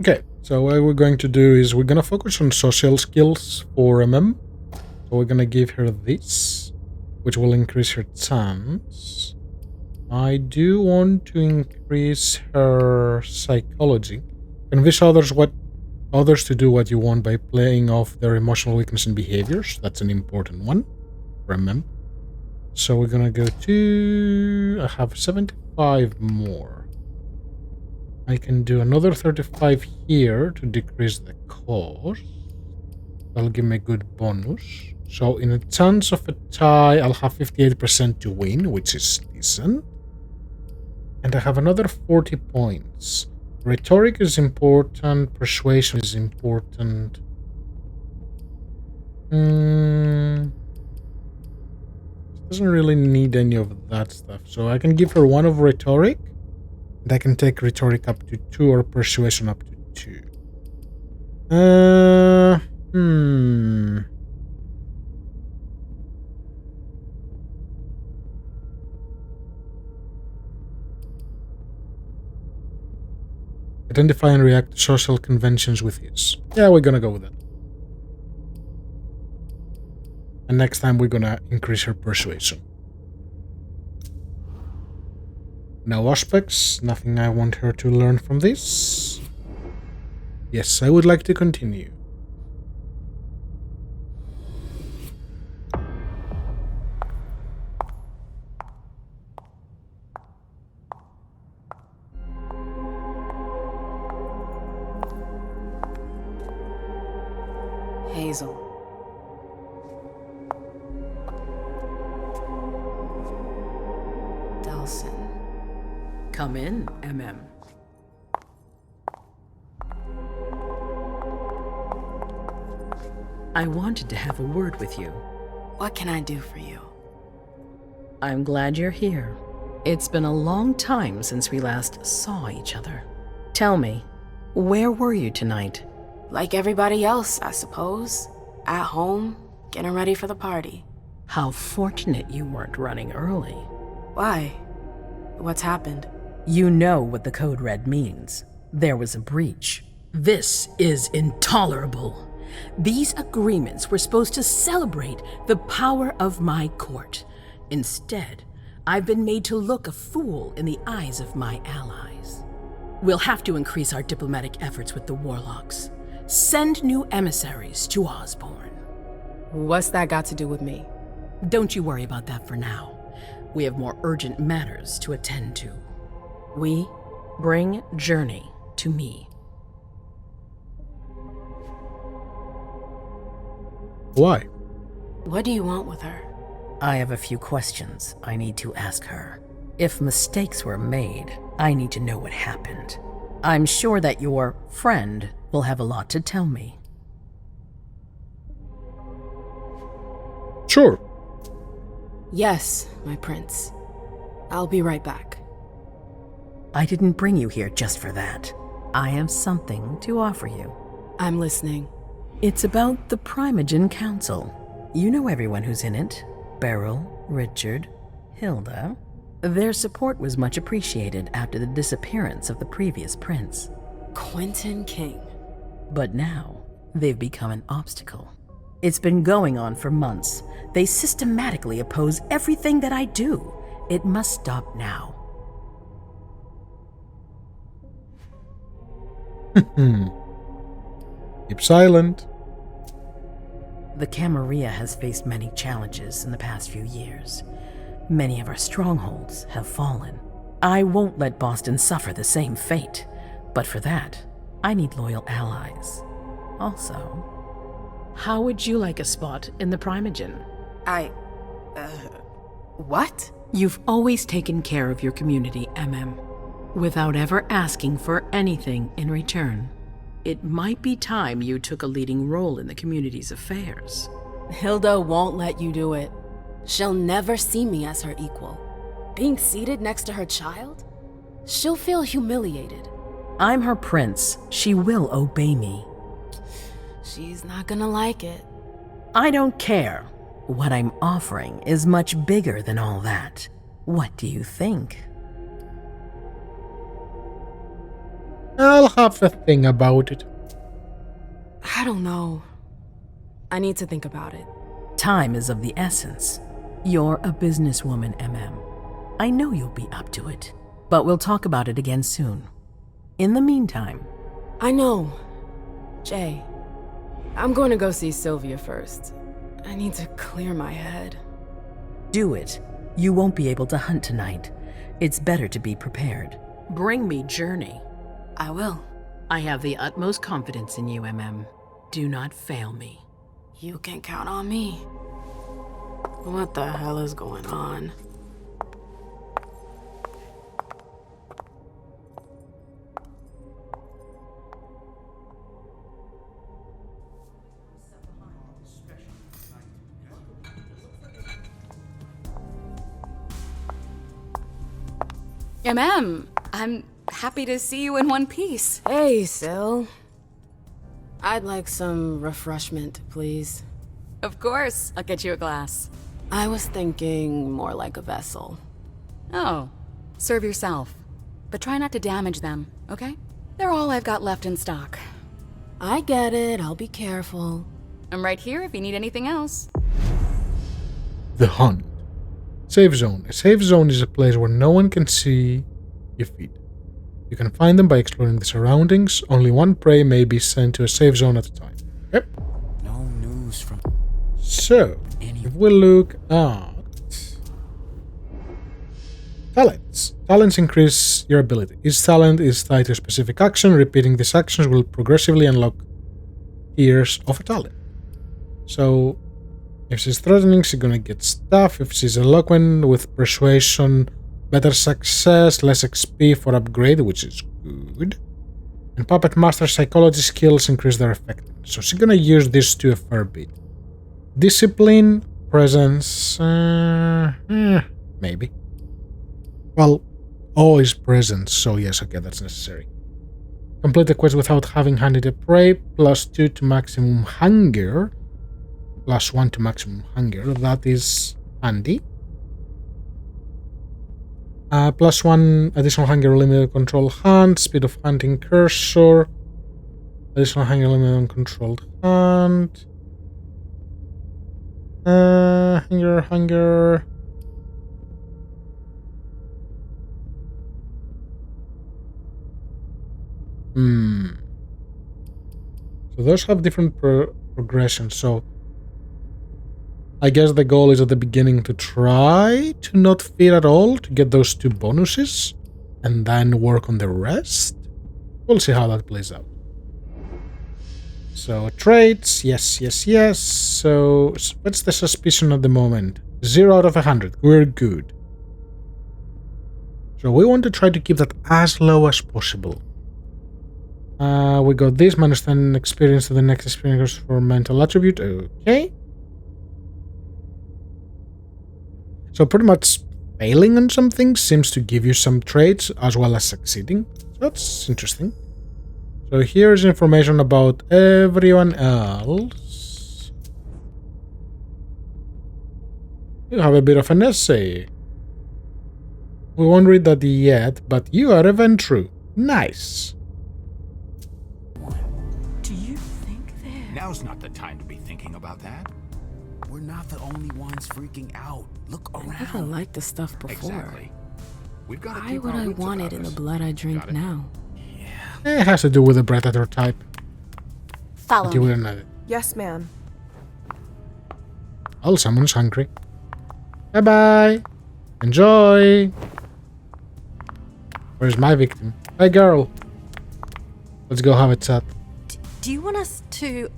Okay, so what we're going to do is we're going to focus on social skills for Emem. So we're going to give her this, which will increase her chance. I do want to increase her psychology. Convince others to do what you want by playing off their emotional weakness and behaviors. That's an important one. Remember. So we're gonna go to... I have 75 more. I can do another 35 here to decrease the cost. That'll give me a good bonus. So in a chance of a tie, I'll have 58% to win, which is decent. And I have another 40 points. Rhetoric is important. Persuasion is important. Doesn't really need any of that stuff. So I can give her one of rhetoric. And I can take rhetoric up to 2 or persuasion up to 2. Identify and react to social conventions with ease. Yeah, we're gonna go with that. And next time we're gonna increase her persuasion. No aspects, nothing I want her to learn from this. Yes, I would like to continue. Hazel. Delson. Come in, Emem. I wanted to have a word with you. What can I do for you? I'm glad you're here. It's been a long time since we last saw each other. Tell me, where were you tonight? Like everybody else, I suppose. At home, getting ready for the party. How fortunate you weren't running early. Why? What's happened? You know what the code red means. There was a breach. This is intolerable. These agreements were supposed to celebrate the power of my court. Instead, I've been made to look a fool in the eyes of my allies. We'll have to increase our diplomatic efforts with the warlocks. Send new emissaries to Osborne. What's that got to do with me? Don't you worry about that for now. We have more urgent matters to attend to. We? Bring Journey to me. Why? What do you want with her? I have a few questions I need to ask her. If mistakes were made, I need to know what happened. I'm sure that your friend will have a lot to tell me. Sure. Yes, my prince. I'll be right back. I didn't bring you here just for that. I have something to offer you. I'm listening. It's about the Primogen Council. You know everyone who's in it. Beryl, Richard, Hilda. Their support was much appreciated after the disappearance of the previous prince. Quentin King. But now, they've become an obstacle. It's been going on for months. They systematically oppose everything that I do. It must stop now. Keep silent. The Camarilla has faced many challenges in the past few years. Many of our strongholds have fallen. I won't let Boston suffer the same fate, but for that, I need loyal allies. Also, how would you like a spot in the Primogen? What? You've always taken care of your community, Emem, without ever asking for anything in return. It might be time you took a leading role in the community's affairs. Hilda won't let you do it. She'll never see me as her equal. Being seated next to her child? She'll feel humiliated. I'm her prince. She will obey me. She's not gonna like it. I don't care. What I'm offering is much bigger than all that. What do you think? I'll have a thing about it. I don't know. I need to think about it. Time is of the essence. You're a businesswoman, Emem. I know you'll be up to it, but we'll talk about it again soon. In the meantime... I know. Jay, I'm going to go see Sylvia first. I need to clear my head. Do it. You won't be able to hunt tonight. It's better to be prepared. Bring me Journey. I will. I have the utmost confidence in you, Emem. Do not fail me. You can count on me. What the hell is going on? Emem, I'm happy to see you in one piece. Hey, Syl. I'd like some refreshment, please. Of course, I'll get you a glass. I was thinking more like a vessel. Oh, serve yourself. But try not to damage them, okay? They're all I've got left in stock. I get it, I'll be careful. I'm right here if you need anything else. The hunt. Safe zone. A safe zone is a place where no one can see your feet. You can find them by exploring the surroundings. Only one prey may be sent to a safe zone at a time. Yep. No news from... So, if we look at talents. Talents increase your ability. Each talent is tied to a specific action. Repeating these actions will progressively unlock tiers of a talent. So, if she's threatening, she's gonna get stuff. If she's eloquent with persuasion, better success, less XP for upgrade, which is good. And Puppet Master psychology skills increase their effectiveness. So she's gonna use this to a fair bit. Discipline, presence, maybe. Well, always presence, so yes, okay, that's necessary. Complete the quest without having handed a prey, +2 to maximum hunger. +1 to maximum hunger, that is handy. +1 additional hunger limited control hunt, speed of hunting cursor, additional hunger limited on controlled hunt. Hunger. So those have different progressions, so I guess the goal is at the beginning to try to not feed at all to get those 2 bonuses and then work on the rest. We'll see how that plays out. So traits, yes. So what's the suspicion at the moment? 0 out of 100. We're good. So we want to try to keep that as low as possible. We got this, minus 10 experience to the next experience for mental attribute. Okay. So pretty much failing on something seems to give you some traits as well as succeeding. So that's interesting. So here's information about everyone else. You have a bit of an essay. We won't read that yet, but you are a Ventru. Nice. Do you think that... Now's not the time to be thinking about that. We're not the only ones freaking out. Look around. I never liked this stuff before. Exactly. We've got to Why keep would our I wits want about it in the us. blood I drink Got it. now? It has to do with the predator type. Follow But you me. wouldn't know it. Yes, ma'am. Oh, someone's hungry. Bye-bye. Enjoy. Where's my victim? Hey, girl. Let's go have a chat. Do you want us to...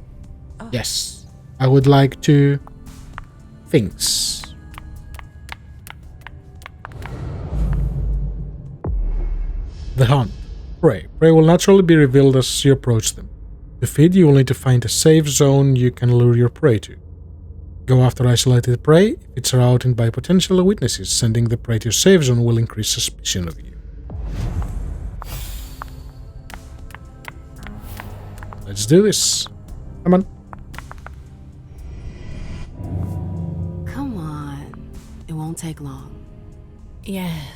Yes. I would like to... Things. The hunt. Prey. Prey will naturally be revealed as you approach them. To feed, you will need to find a safe zone you can lure your prey to. Go after isolated prey. If it's surrounded by potential witnesses, sending the prey to a safe zone will increase suspicion of you. Let's do this. Come on. Come on. It won't take long. Yes.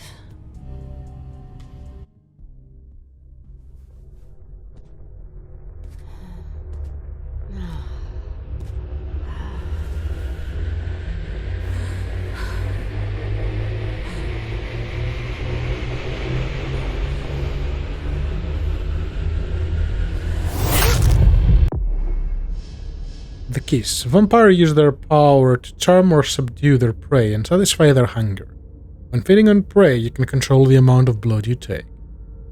The kiss. Vampires use their power to charm or subdue their prey and satisfy their hunger. When feeding on prey, you can control the amount of blood you take.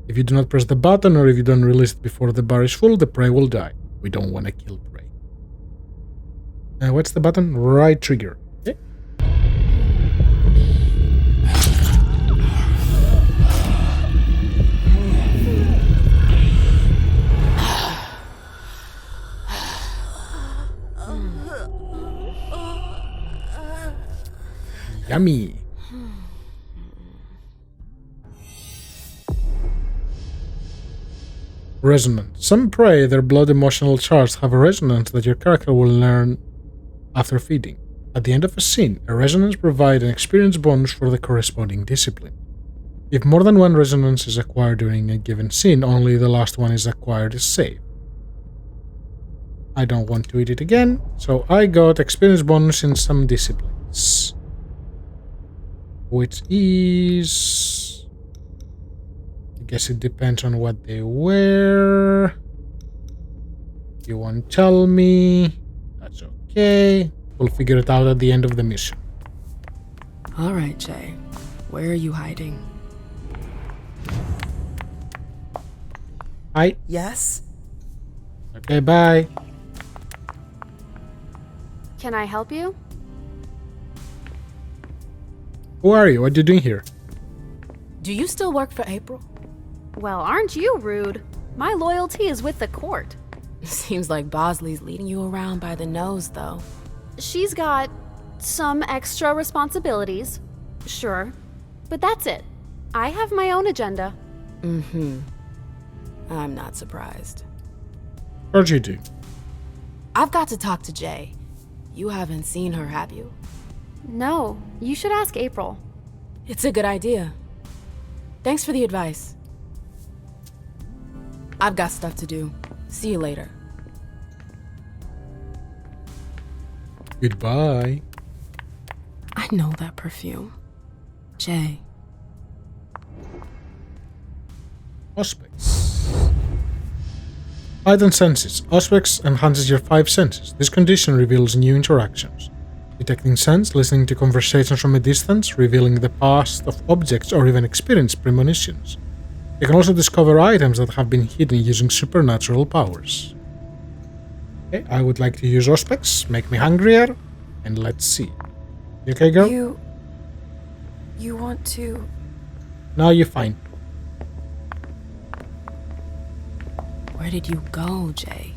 If you do not press the button or if you don't release it before the bar is full, the prey will die. We don't want to kill prey. What's the button? Right trigger. Okay. Yummy. Resonance. Some prey, their blood emotional charts have a resonance that your character will learn after feeding. At the end of a scene, a resonance provides an experience bonus for the corresponding discipline. If more than one resonance is acquired during a given scene, only the last one is acquired is saved. I don't want to eat it again, so I got experience bonus in some disciplines. Which is... I guess it depends on what they wear. You won't tell me. That's okay. We'll figure it out at the end of the mission. All right, Jay. Where are you hiding? Hi. Yes? Okay, bye. Can I help you? Who are you? What are you doing here? Do you still work for April? Well, aren't you rude? My loyalty is with the court. Seems like Bosley's leading you around by the nose, though. She's got some extra responsibilities, sure, but that's it. I have my own agenda. Mm-hmm. I'm not surprised. Of course you do. I've got to talk to Jay. You haven't seen her, have you? No, you should ask April. It's a good idea. Thanks for the advice. I've got stuff to do. See you later. Goodbye. I know that perfume. Jay. Auspex. Heightened senses. Auspex enhances your 5 senses. This condition reveals new interactions. Detecting scents, listening to conversations from a distance, revealing the past of objects, or even experience premonitions. You can also discover items that have been hidden using supernatural powers. Okay, I would like to use Auspex, make me hungrier, and let's see. You okay, girl? You want to... Now you're fine. Where did you go, Jay?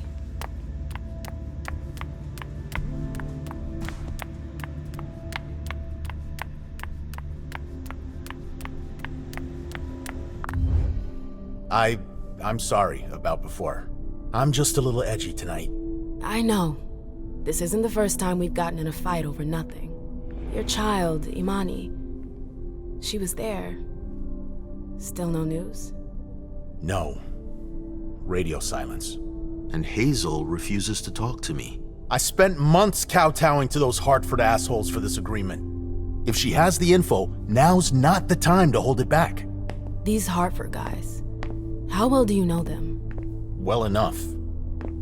I'm sorry about before. I'm just a little edgy tonight. I know. This isn't the first time we've gotten in a fight over nothing. Your child, Imani, she was there. Still no news? No. Radio silence. And Hazel refuses to talk to me. I spent months kowtowing to those Hartford assholes for this agreement. If she has the info, now's not the time to hold it back. These Hartford guys, how well do you know them? Well enough.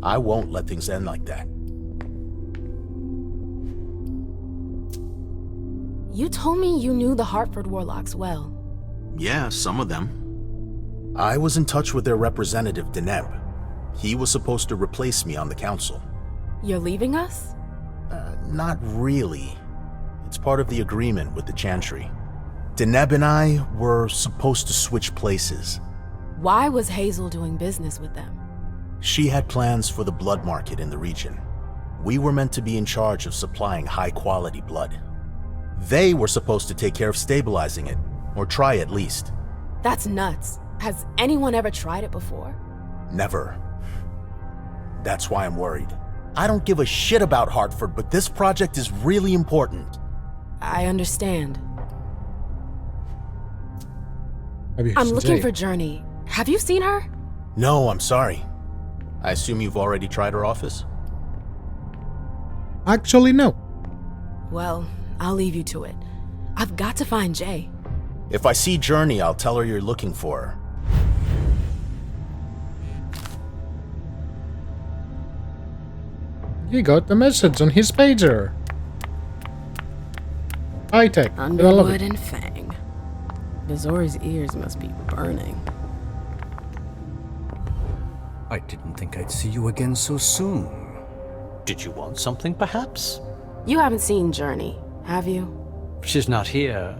I won't let things end like that. You told me you knew the Hartford Warlocks well. Yeah, some of them. I was in touch with their representative, Deneb. He was supposed to replace me on the council. You're leaving us? Not really. It's part of the agreement with the Chantry. Deneb and I were supposed to switch places. Why was Hazel doing business with them? She had plans for the blood market in the region. We were meant to be in charge of supplying high-quality blood. They were supposed to take care of stabilizing it, or try at least. That's nuts. Has anyone ever tried it before? Never. That's why I'm worried. I don't give a shit about Hartford, but this project is really important. I understand. Maybe I'm it's looking Jay. for Journey. Have you seen her? No, I'm sorry. I assume you've already tried her office? Actually, no. Well, I'll leave you to it. I've got to find Jay. If I see Journey, I'll tell her you're looking for her. He got the message on his pager. High-tech. Underwood and Fang. Bizor's ears must be burning. I didn't think I'd see you again so soon. Did you want something, perhaps? You haven't seen Journey, have you? She's not here.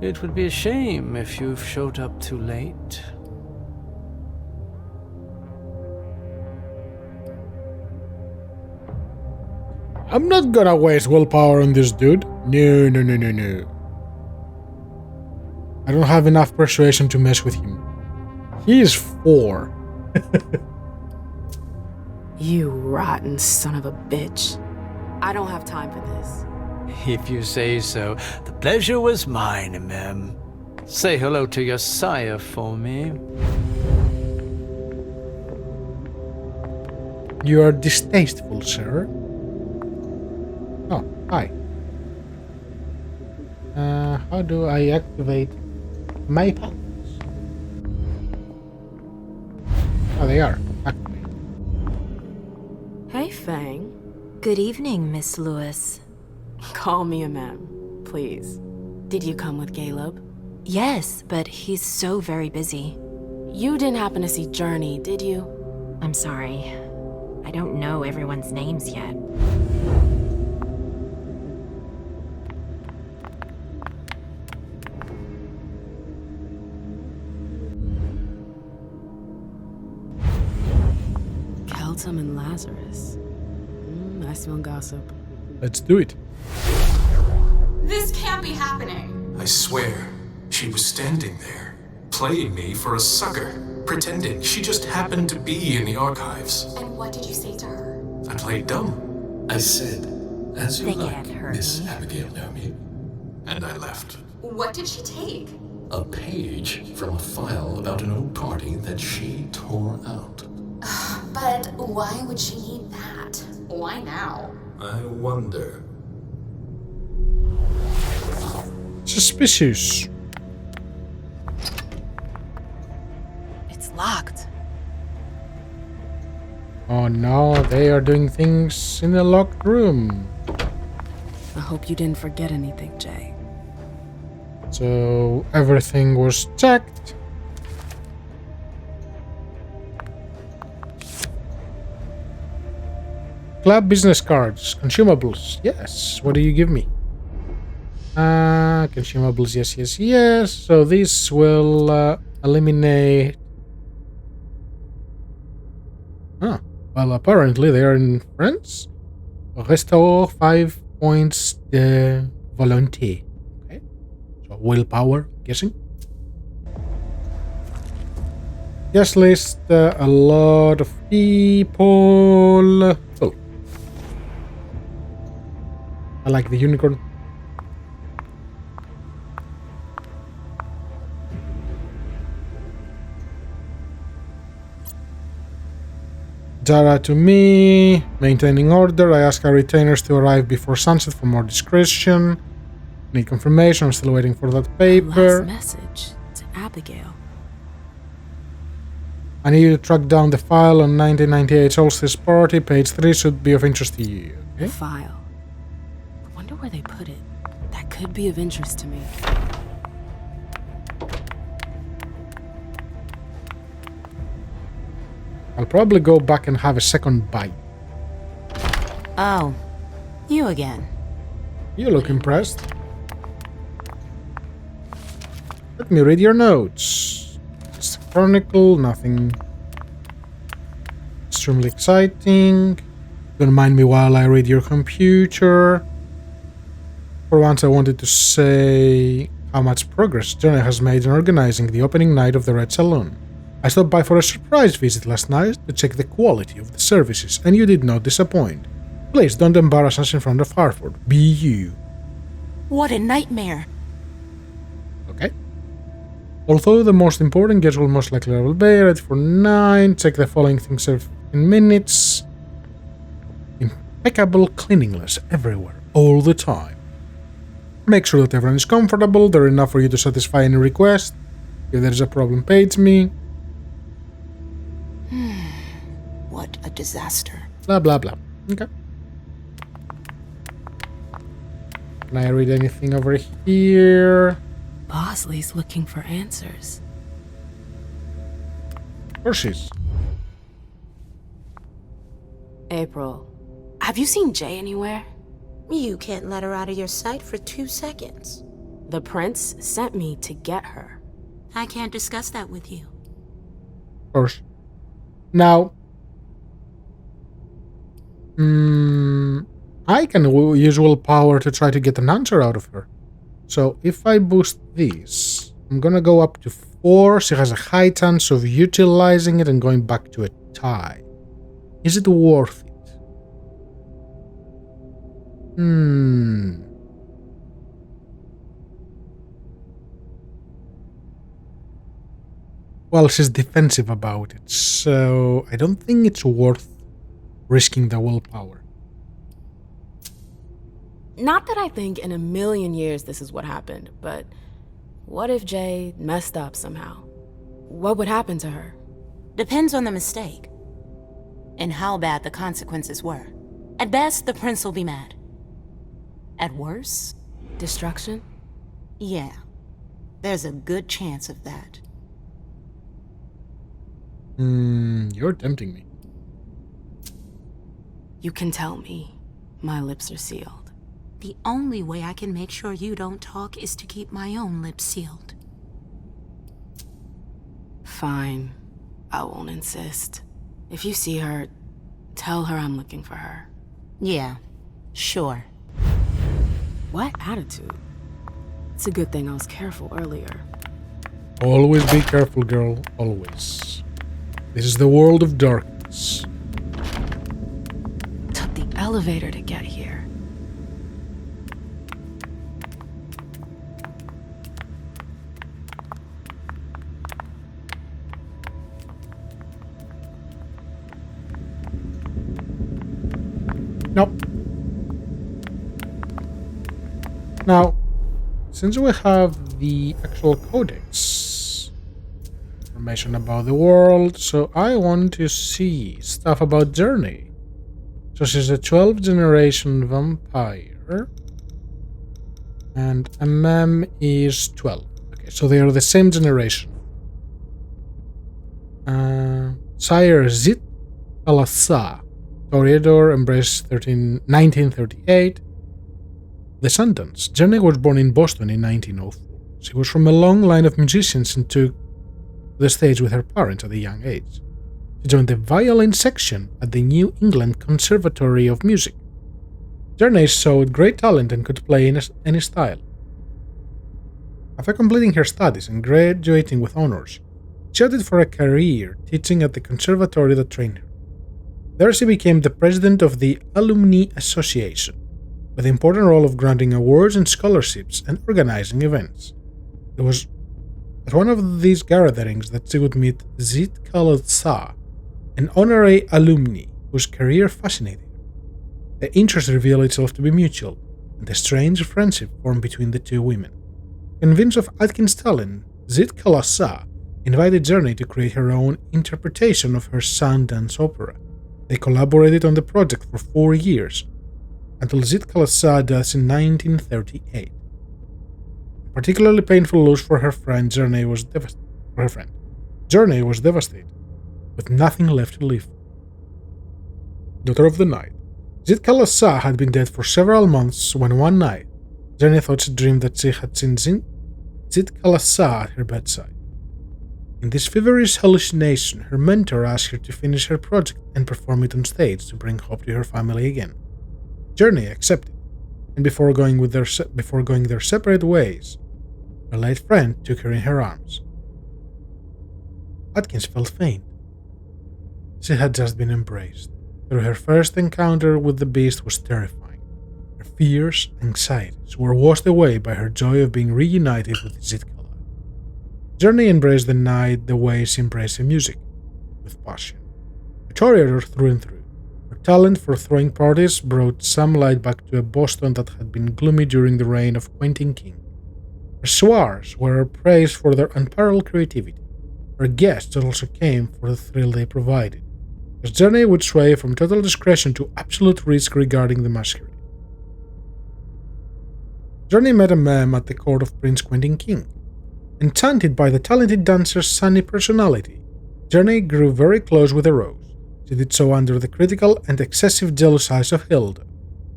It would be a shame if you've showed up too late. I'm not gonna waste willpower on this dude. No, no, no, no, no. I don't have enough persuasion to mess with him. He is 4. You rotten son of a bitch. I don't have time for this. If you say so. The pleasure was mine, Emem. Say hello to your sire for me. You are distasteful, sir. Oh, hi. How do I activate my powers? Oh, they are activated. Hey, Fang. Good evening, Miss Lewis. Call me Emem, please. Did you come with Galeb? Yes, but he's so very busy. You didn't happen to see Journey, did you? I'm sorry. I don't know everyone's names yet. Keltum and Lazarus. I smell gossip. Let's do it. This can't be happening. I swear, she was standing there, playing me for a sucker, pretending she just happened to be in the archives. And what did you say to her? I played dumb. I said, as you They like, can't hurt Miss me. Abigail Naomi. And I left. What did she take? A page from a file about an old party that she tore out. But why would she need that? Why now? I wonder. Suspicious. It's locked. Oh no, they are doing things in the locked room. I hope you didn't forget anything, Jay. So everything was checked. Club business cards, consumables. Yes. What do you give me? Consumables. Yes, yes, yes. So this will eliminate. Ah, well, apparently they are in France. Restore 5 points de volonté. Okay. So willpower, guessing. Guest list, a lot of people. Oh. I like the unicorn. Dara to me. Maintaining order. I ask our retainers to arrive before sunset for more discretion. Need confirmation. I'm still waiting for that paper. Last message to Abigail. I need you to track down the file on 1998 Solstice Party. Page 3 should be of interest to you. Okay? The file. I wonder where they put it. That could be of interest to me. I'll probably go back and have a second bite. Oh, you again. You look impressed. Let me read your notes. It's a chronicle, nothing extremely exciting. Don't mind me while I read your computer. For once I wanted to say how much progress Johnny has made in organizing the opening night of the Red Saloon. I stopped by for a surprise visit last night to check the quality of the services, and you did not disappoint. Please don't embarrass us in front of Hartford. Be you. What a nightmare. Okay. Although the most important guests will most likely arrive ready for 9, check the following things in minutes. Impeccable cleanliness everywhere, all the time. Make sure that everyone is comfortable, they're enough for you to satisfy any request. If there's a problem, page me. What a disaster. Blah, blah, blah. Okay. Can I read anything over here? Bosley's looking for answers. Of course she is. April, have you seen Jay anywhere? You can't let her out of your sight for 2 seconds. The prince sent me to get her. I can't discuss that with you. Of course. Now, I can use willpower to try to get an answer out of her. So if I boost this, I'm gonna go up to 4. She has a high chance of utilizing it and going back to a tie. Is it worth it? Well, she's defensive about it, so I don't think it's worth risking the willpower. Not that I think in a million years this is what happened, but what if Jay messed up somehow? What would happen to her? Depends on the mistake. And how bad the consequences were. At best, the prince will be mad. At worst, destruction? Yeah. There's a good chance of that. You're tempting me. You can tell me. My lips are sealed. The only way I can make sure you don't talk is to keep my own lips sealed. Fine. I won't insist. If you see her, tell her I'm looking for her. Yeah, sure. What attitude? It's a good thing I was careful earlier. Always be careful, girl. Always. This is the world of darkness. Took the elevator to get here. Nope. Now, since we have the actual codex, information about the world, so I want to see stuff about Journey. So she's a 12th generation vampire, and Emem is 12. Okay, so they are the same generation. Sire Zit Alassa. Toreador embraced 1938. Descendants. Journey was born in Boston in 1904. She was from a long line of musicians and took the stage with her parents at a young age. She joined the violin section at the New England Conservatory of Music. Journey showed great talent and could play in any style. After completing her studies and graduating with honors, she opted for a career teaching at the conservatory that trained her. There she became the president of the Alumni Association, with the important role of granting awards and scholarships and organizing events. It was at one of these gatherings that she would meet Zit Khaled-Shah, an honorary alumni whose career fascinated her. The interest revealed itself to be mutual, and a strange friendship formed between the two women. Convinced of Atkins' talent, Zit Khaled-Shah invited Journey to create her own interpretation of her sound dance opera. They collaborated on the project for 4 years, until Zit Khaled-Shah died in 1938. A particularly painful loss for her friend, Journey was devastated, with nothing left to live for. Daughter of the Night. Zit Khaled-Shah had been dead for several months when one night, Journey thought she dreamed that she had seen Zit Khaled-Shah at her bedside. In this feverish hallucination, her mentor asked her to finish her project and perform it on stage to bring hope to her family again. Journey accepted, and before going their separate ways, her late friend took her in her arms. Atkins felt faint. She had just been embraced. Through her first encounter with the beast was terrifying. Her fears, anxieties were washed away by her joy of being reunited with Zitkala. Journey embraced the night the way she embraced the music, with passion. A toreador through and through, her talent for throwing parties brought some light back to a Boston that had been gloomy during the reign of Quentin King. Her soirees were praised for their unparalleled creativity. Her guests also came for the thrill they provided. As Journey would sway from total discretion to absolute risk regarding the masquerade. Journey met Emem at the court of Prince Quentin King. Enchanted by the talented dancer's sunny personality, Journey grew very close with the Rose. She did so under the critical and excessive jealous eyes of Hilda,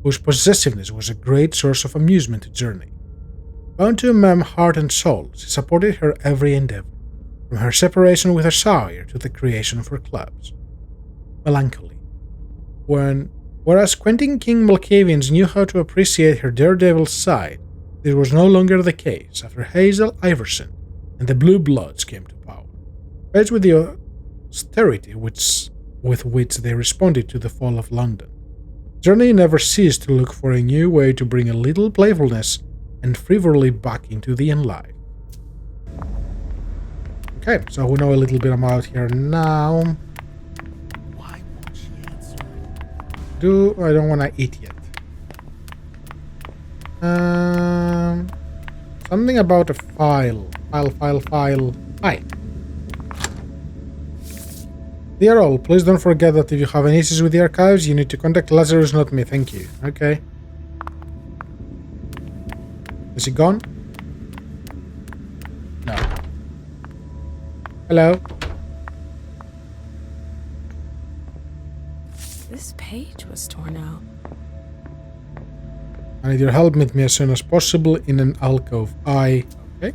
whose possessiveness was a great source of amusement to Journey. Bound to Emem heart and soul, she supported her every endeavor, from her separation with her sire to the creation of her clubs. Melancholy. Whereas Quentin King Malkavians knew how to appreciate her daredevil side, this was no longer the case after Hazel Iverson and the Blue Bloods came to power. Faced with the austerity with which they responded to the fall of London, Journey never ceased to look for a new way to bring a little playfulness and frivolity back into the inn life. Okay, so we know a little bit about here now. Why won't she answer? I don't want to eat yet. Something about a file. File. Hi. Dear all, please don't forget that if you have any issues with the archives, you need to contact Lazarus, not me. Thank you. Okay. Is he gone? No. Hello? This page was torn out. I need your help. Meet me as soon as possible in an alcove. Okay.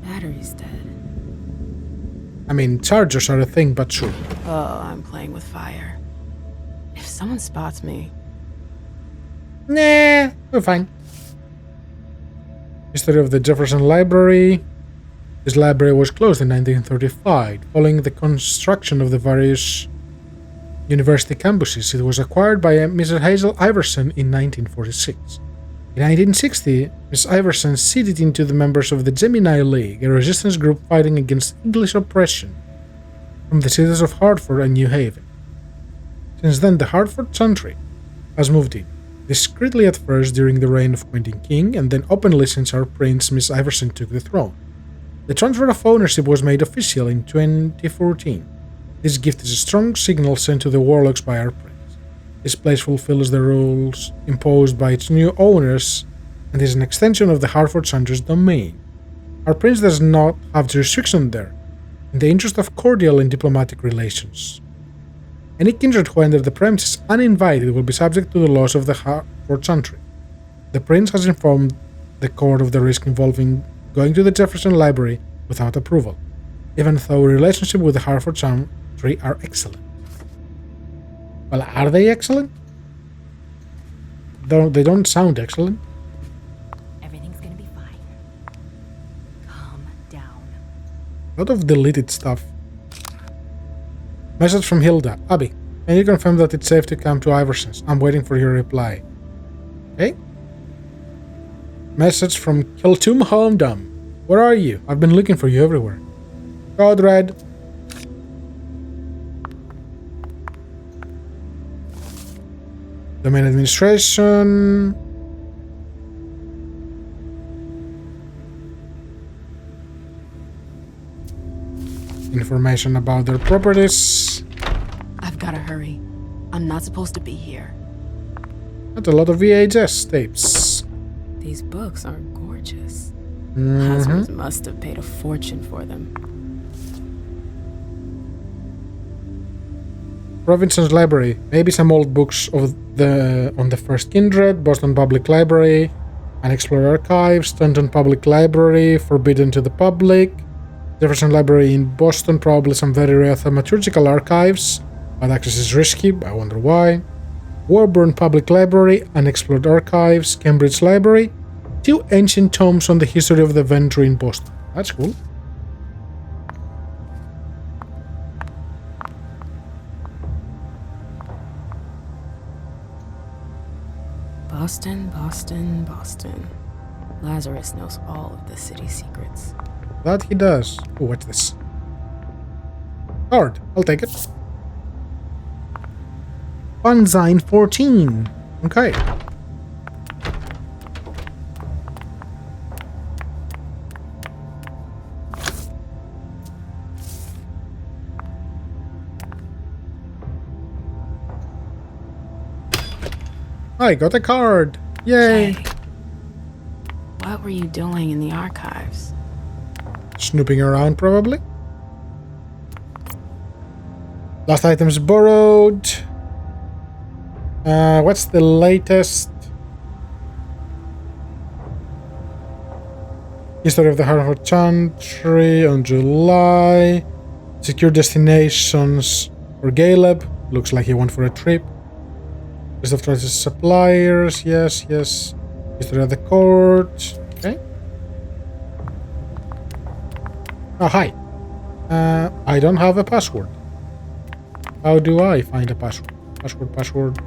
Battery's dead. I mean, chargers are a thing, but sure. Oh, I'm playing with fire. If someone spots me... Nah, we're fine. History of the Jefferson Library. This library was closed in 1935. Following the construction of the various university campuses, it was acquired by Mrs. Hazel Iverson in 1946. In 1960, Miss Iverson seeded into the members of the Gemini League, a resistance group fighting against English oppression from the cities of Hartford and New Haven. Since then, the Hartford Chantry has moved in, discreetly at first during the reign of Quentin King, and then openly since our prince Miss Iverson took the throne. The transfer of ownership was made official in 2014. This gift is a strong signal sent to the warlocks by our prince. This place fulfills the rules imposed by its new owners and is an extension of the Hartford Chantry's domain. Our prince does not have jurisdiction there, in the interest of cordial and diplomatic relations. Any kindred who enter the premises uninvited will be subject to the laws of the Hartford Chantry. The prince has informed the court of the risk involving going to the Jefferson Library without approval, even though relationship with the Hartford Chantry are excellent. Well, are they excellent? They don't sound excellent. Everything's gonna be fine. Calm down. A lot of deleted stuff. Message from Hilda. Abby, can you confirm that it's safe to come to Iverson's? I'm waiting for your reply. Okay. Message from Keltum Homedom. Where are you? I've been looking for you everywhere. Code Red. Domain administration. Information about their properties. I've gotta hurry. I'm not supposed to be here. Not a lot of VHS tapes. These books are gorgeous. Lazarus must have paid a fortune for them. Robinson's Library. Maybe some old books on the First Kindred, Boston Public Library, Unexplored Archives, Stanton Public Library, Forbidden to the Public, Jefferson Library in Boston, probably some very rare thaumaturgical archives, but access is risky, I wonder why. Warburn Public Library, Unexplored Archives, Cambridge Library, 2 ancient tomes on the history of the Ventry in Boston. That's cool. Boston, Boston, Boston. Lazarus knows all of the city's secrets. That he does. Oh, what's this? Card. I'll take it. Fanzine 14. Okay. I got a card. Yay! Jay, what were you doing in the archives? Snooping around, probably. Last items borrowed. What's the latest? History of the Harvard Chantry on July. Secure destinations for Galeb. Looks like he went for a trip. List of trusted suppliers. Yes, yes. History of the court. Okay. Oh, hi. I don't have a password. How do I find a password? Password.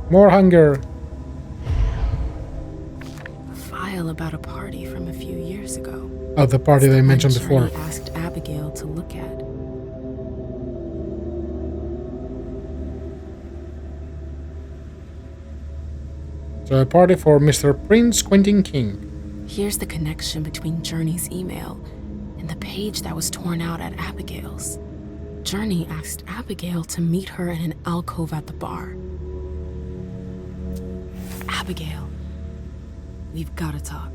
More hunger. A file about a party from a few years ago. Oh, the party they mentioned before. Journey asked Abigail to look at. So a party for Mr. Prince Quentin King. Here's the connection between Journey's email and the page that was torn out at Abigail's. Journey asked Abigail to meet her in an alcove at the bar. Abigail, we've got to talk.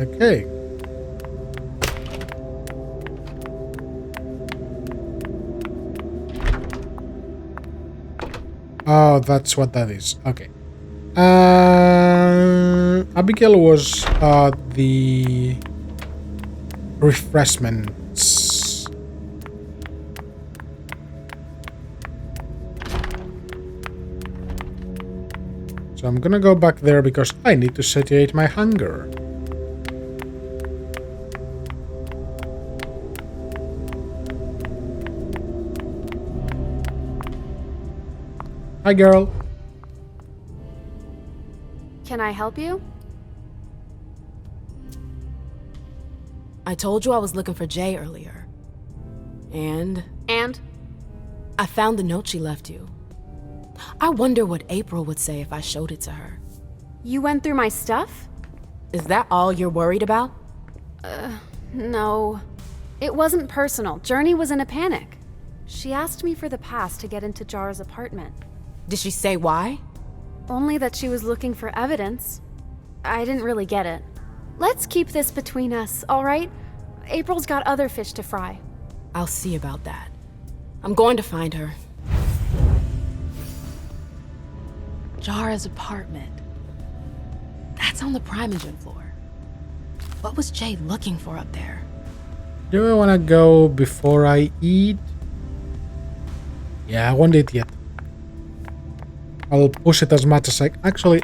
Okay. Oh, that's what that is. Okay. Abigail was the refreshments. So I'm gonna go back there because I need to satiate my hunger. Hi, girl. Can I help you? I told you I was looking for Jay earlier. And? I found the note she left you. I wonder what April would say if I showed it to her. You went through my stuff? Is that all you're worried about? No. It wasn't personal. Journey was in a panic. She asked me for the pass to get into Jara's apartment. Did she say why? Only that she was looking for evidence. I didn't really get it. Let's keep this between us, all right? April's got other fish to fry. I'll see about that. I'm going to find her. Jara's apartment. That's on the Primogen floor. What was Jay looking for up there? Do I want to go before I eat? Yeah, I won't eat yet. I'll push it as much as I... Actually,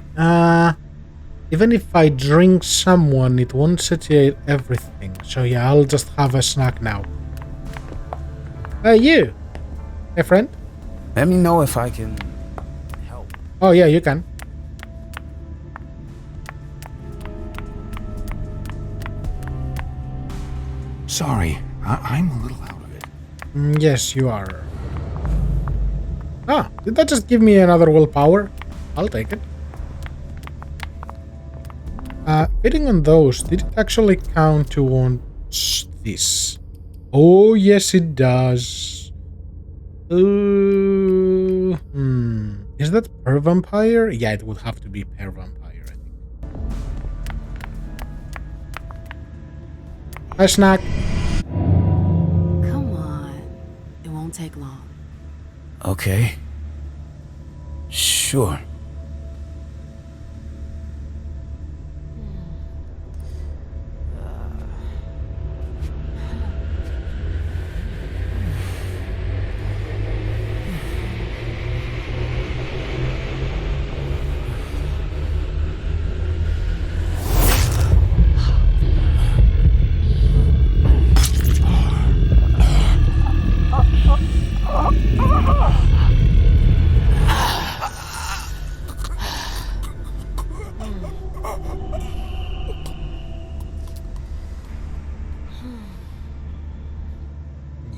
even if I drink someone, it won't satiate everything. So yeah, I'll just have a snack now. Hey, you! Hey, friend? Let me know if I can help. Oh, yeah, you can. Sorry, I'm a little out of it. Yes, you are. Ah, did that just give me another willpower? I'll take it. Hitting on those, did it actually count towards this? Oh, yes, it does. Is that per vampire? Yeah, it would have to be per vampire, I think. Hi, snack. Come on. It won't take long. Okay. Sure.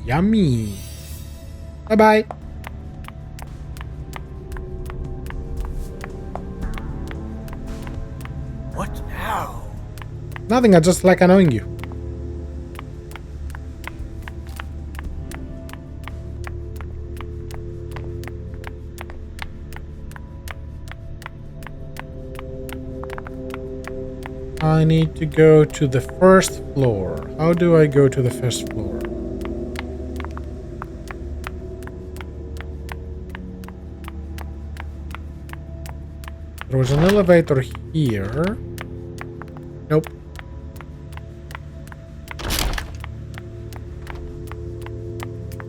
Yummy. Bye-bye. What now? Nothing, I just like annoying you. I need to go to the first floor. How do I go to the first floor? There was an elevator here. Nope.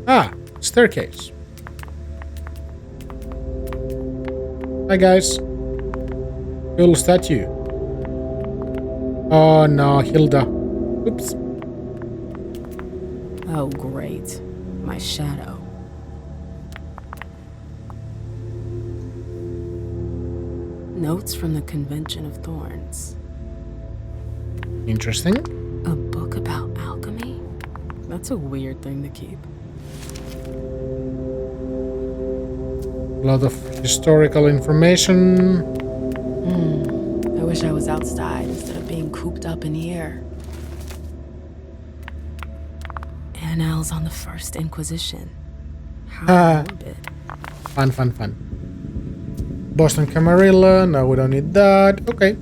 Ah, staircase. Hi guys. Cool statue. Oh no, Hilda. Oops. Oh, great. My shadow. Notes from the Convention of Thorns. Interesting. A book about alchemy? That's a weird thing to keep. A lot of historical information. I wish I was outside instead of being cooped up in here. Annals on the First Inquisition. How morbid. Fun. Boston Camarilla. No, we don't need that. Okay.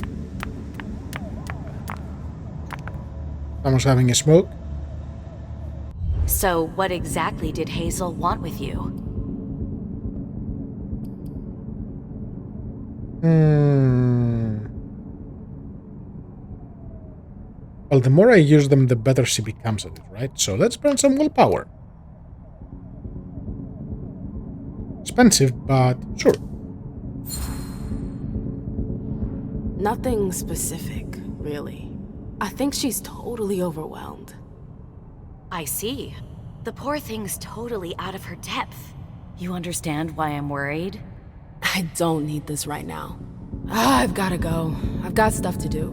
Someone's having a smoke. So, what exactly did Hazel want with you? Well, the more I use them, the better she becomes at it, right? So let's burn some willpower. Expensive, but sure. Nothing specific, really. I think she's totally overwhelmed. I see. The poor thing's totally out of her depth. You understand why I'm worried? I don't need this right now. I've gotta go. I've got stuff to do.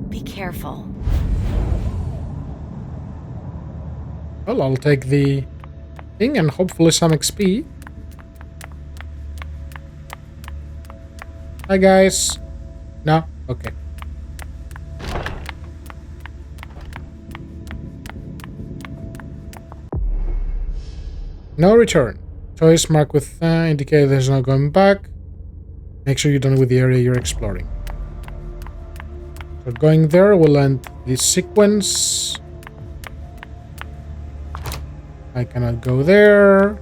Be careful. Well, I'll take the thing and hopefully some XP. Hi, guys. No? Okay. No return. Choice mark with indicate there's no going back. Make sure you're done with the area you're exploring. So going there will end this sequence. I cannot go there.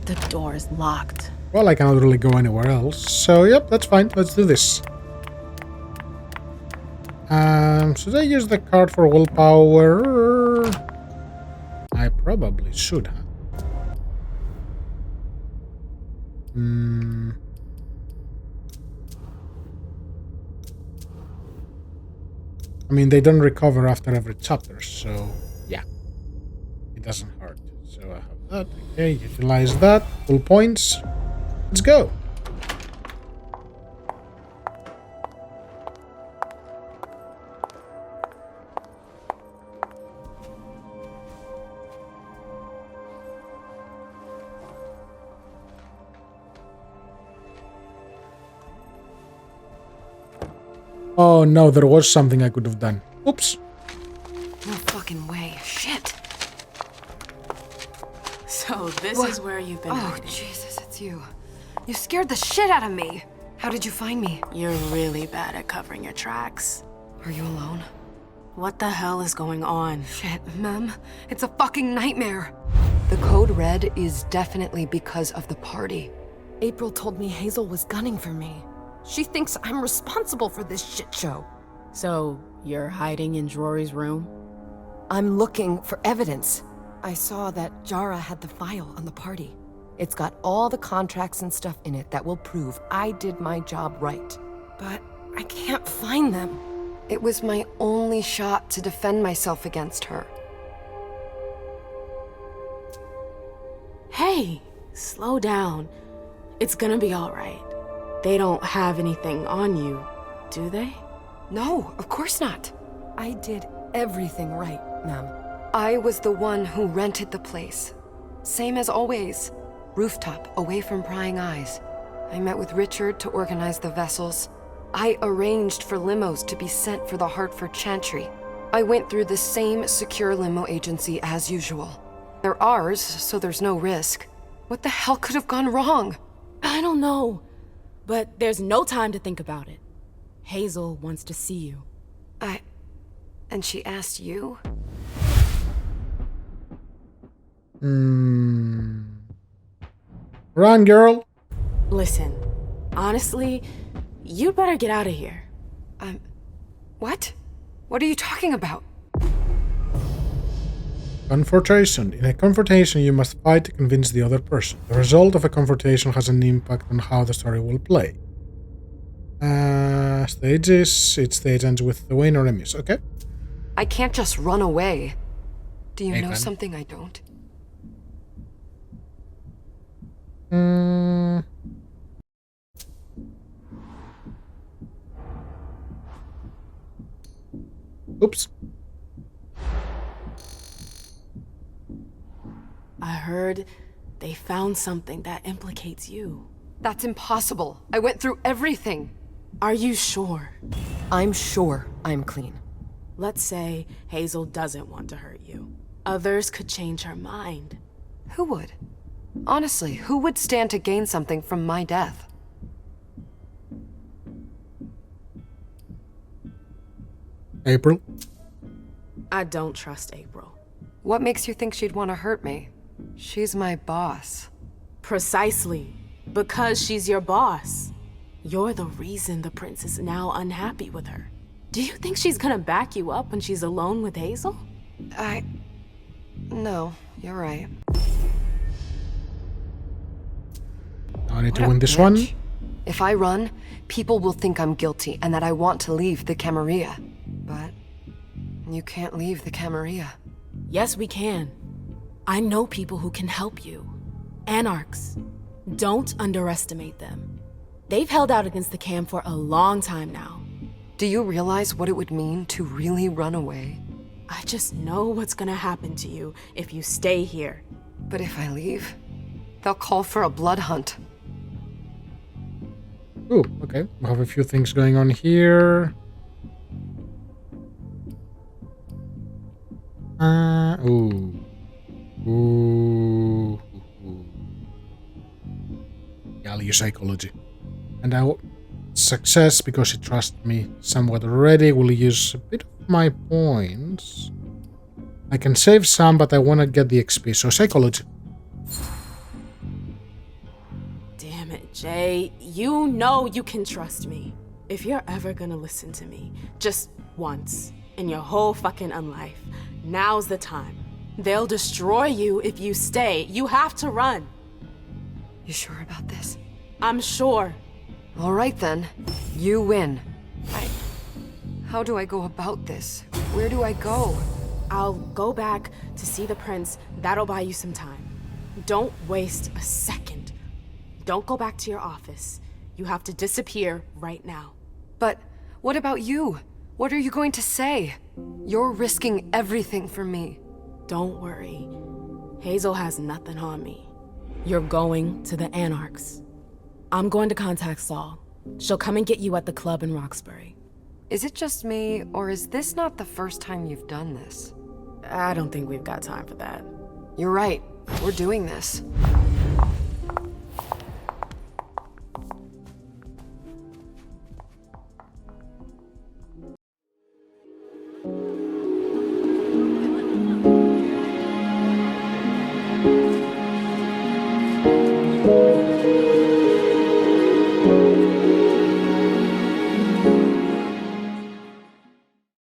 The door is locked. Well, I cannot really go anywhere else. So, yep, that's fine. Let's do this. Should I use the card for willpower? I probably should have. I mean, they don't recover after every chapter, so yeah. It doesn't hurt. So I have that. Okay, utilize that. Full points. Let's go. Oh no, there was something I could have done. Oops. No fucking way. Shit. So this is where you've been hiding. Oh, Jesus, it's you. You scared the shit out of me. How did you find me? You're really bad at covering your tracks. Are you alone? What the hell is going on? Shit, Mem. It's a fucking nightmare. The code red is definitely because of the party. April told me Hazel was gunning for me. She thinks I'm responsible for this shit show. So, you're hiding in Rory's room? I'm looking for evidence. I saw that Jara had the file on the party. It's got all the contracts and stuff in it that will prove I did my job right. But I can't find them. It was my only shot to defend myself against her. Hey, slow down. It's gonna be alright. They don't have anything on you, do they? No, of course not. I did everything right, Mem. I was the one who rented the place. Same as always. Rooftop, away from prying eyes. I met with Richard to organize the vessels. I arranged for limos to be sent for the Hartford Chantry. I went through the same secure limo agency as usual. They're ours, so there's no risk. What the hell could have gone wrong? I don't know, but there's no time to think about it. Hazel wants to see you. And she asked you? Run, girl. Listen, honestly, you'd better get out of here. What? What are you talking about? Confrontation. In a confrontation, you must fight to convince the other person. The result of a confrontation has an impact on how the story will play. Stages. Each stage ends with the win or a miss. Okay. I can't just run away. Do you know something I don't? Oops. I heard they found something that implicates you. That's impossible. I went through everything. Are you sure? I'm sure I'm clean. Let's say Hazel doesn't want to hurt you. Others could change her mind. Who would? Honestly, who would stand to gain something from my death? April? I don't trust April. What makes you think she'd want to hurt me? She's my boss. Precisely. Because she's your boss. You're the reason the prince is now unhappy with her. Do you think she's gonna back you up when she's alone with Hazel? No, you're right. I need to win this one. If I run, people will think I'm guilty and that I want to leave the Camarilla. But you can't leave the Camarilla. Yes, we can. I know people who can help you. Anarchs. Don't underestimate them. They've held out against the Cam for a long time now. Do you realize what it would mean to really run away? I just know what's gonna happen to you if you stay here. But if I leave, they'll call for a blood hunt. Ooh, okay. We have a few things going on here. Value psychology. And success, because she trusts me somewhat already, will use a bit of my points. I can save some, but I want to get the XP, so psychology. Damn it, Jay. You know you can trust me. If you're ever gonna listen to me, just once, in your whole fucking unlife, now's the time. They'll destroy you if you stay. You have to run. You sure about this? I'm sure. All right then. You win. How do I go about this? Where do I go? I'll go back to see the prince. That'll buy you some time. Don't waste a second. Don't go back to your office. You have to disappear right now. But what about you? What are you going to say? You're risking everything for me. Don't worry. Hazel has nothing on me. You're going to the Anarchs. I'm going to contact Saul. She'll come and get you at the club in Roxbury. Is it just me, or is this not the first time you've done this? I don't think we've got time for that. You're right. We're doing this.